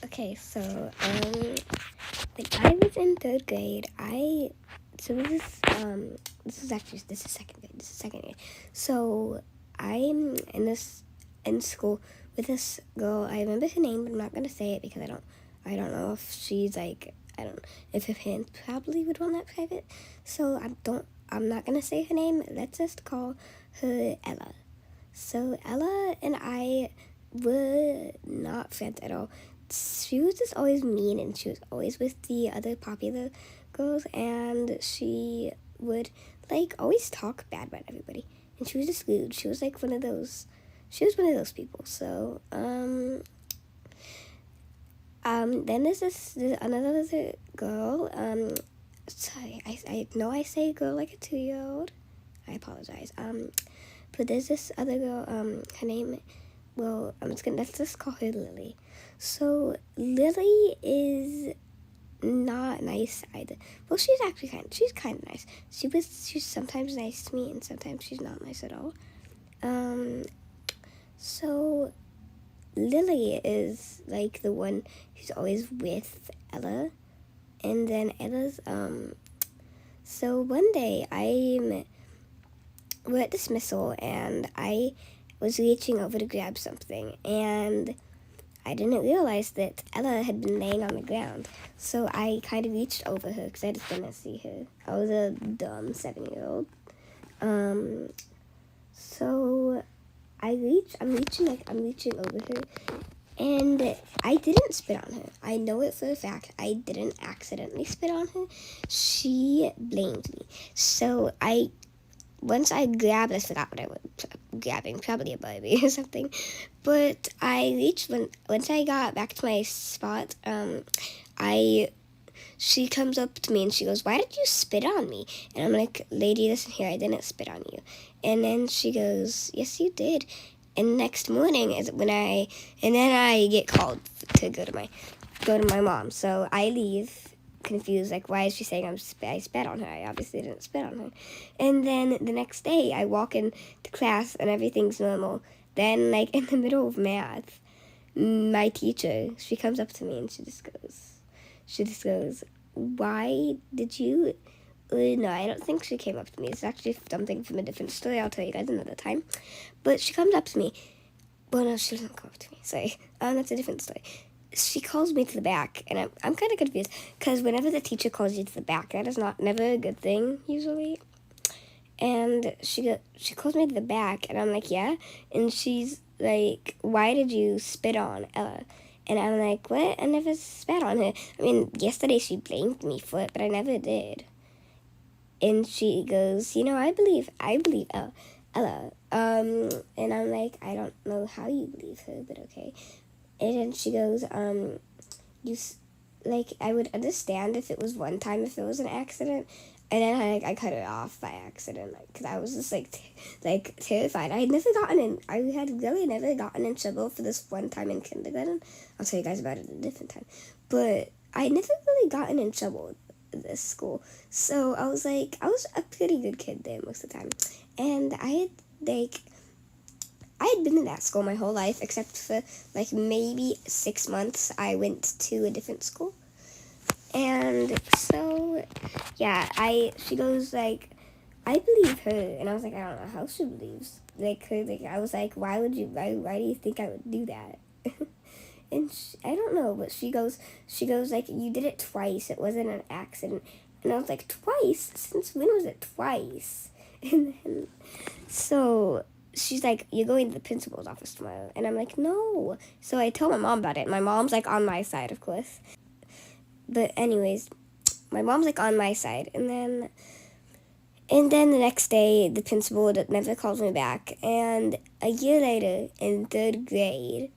Okay, so I was in third grade. So this is second grade. This is second grade. So I'm in school with this girl. I remember her name, but I'm not gonna say it because I don't know if she's like I don't if her parents probably would want that private. So I'm not gonna say her name. Let's just call her Ella. So Ella and I were not friends at all. She was just always mean, and she was always with the other popular girls, and she would like always talk bad about everybody. And she was just rude. She was like one of those. She was one of those people. So then there's another girl. Sorry, I know I say girl like a 2-year-old. I apologize. But there's this other girl, her name, well, let's just call her Lily. So Lily is not nice either. Well, she's kind of nice. She's sometimes nice to me, and sometimes she's not nice at all. So Lily is like the one who's always with Ella, and then so one day we're at dismissal, and I was reaching over to grab something, and I didn't realize that Ella had been laying on the ground. So I kind of reached over her because I just didn't see her. I was a dumb 7-year-old. So I'm reaching over her, and I didn't spit on her. I know it for a fact. I didn't accidentally spit on her. She blamed me. So once I grabbed, I forgot what I was grabbing, probably a Barbie or something. But once I got back to my spot, she comes up to me and she goes, "Why did you spit on me?" And I'm like, "Lady, listen here, I didn't spit on you." And then she goes, "Yes, you did." And next morning is when I get called to go to my mom. So I leave confused, like, why is she saying I spat on her? I obviously didn't spit on her. And then the next day I walk into class and everything's normal. Then, like, in the middle of math, my teacher, she comes up to me and she just goes, "Why did you?" No, I don't think she came up to me. It's actually something from a different story. I'll tell you guys another time. But she comes up to me. Well, no, she doesn't come up to me. Sorry. That's a different story. She calls me to the back, and I'm kind of confused because whenever the teacher calls you to the back, that is never a good thing usually. And she calls me to the back, and I'm like, "Yeah," and she's like, "Why did you spit on Ella?" And I'm like, "What? I never spat on her. I mean, yesterday she blamed me for it, but I never did." And she goes, I believe Ella. And I'm like, "I don't know how you believe her, but okay." And then she goes, I would understand if it was one time, if it was an accident. And then I cut it off by accident, because I was just, terrified. I had really never gotten in trouble for this one time in kindergarten. I'll tell you guys about it a different time. But I never really gotten in trouble at this school. So I was a pretty good kid there most of the time. And I had been in that school my whole life, except for maybe 6 months I went to a different school. And so, yeah, she goes I believe her. And I was like, I don't know how she believes her. I was like, why do you think I would do that? And I don't know, but she goes you did it twice. It wasn't an accident. And I was like, twice? Since when was it twice? And then, so she's like, "You're going to the principal's office tomorrow." And I'm like, "No." So I tell my mom about it. My mom's on my side, of course. But anyways, my mom's on my side. And then the next day, the principal never calls me back. And a year later, in third grade,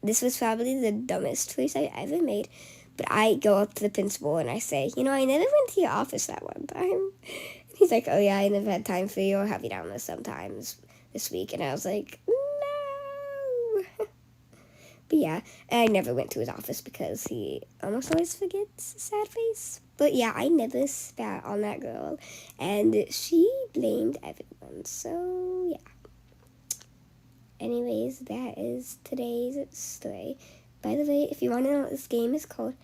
this was probably the dumbest choice I ever made. But I go up to the principal and I say, "I never went to your office that one time." And he's like, "Oh yeah, I never had time for you. I'll have you down there sometimes this week." And I was like, "No." But yeah, I never went to his office because he almost always forgets, sad face. But yeah, I never spat on that girl, and she blamed everyone. So yeah. Anyways, that is today's story. By the way, if you want to know what this game is called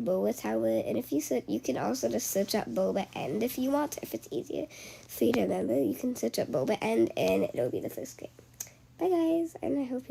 Boba Tower, and if you can also just search up Boba End if you want. If it's easier for you to remember, you can search up Boba End, and it'll be the first game. Bye guys, and I hope you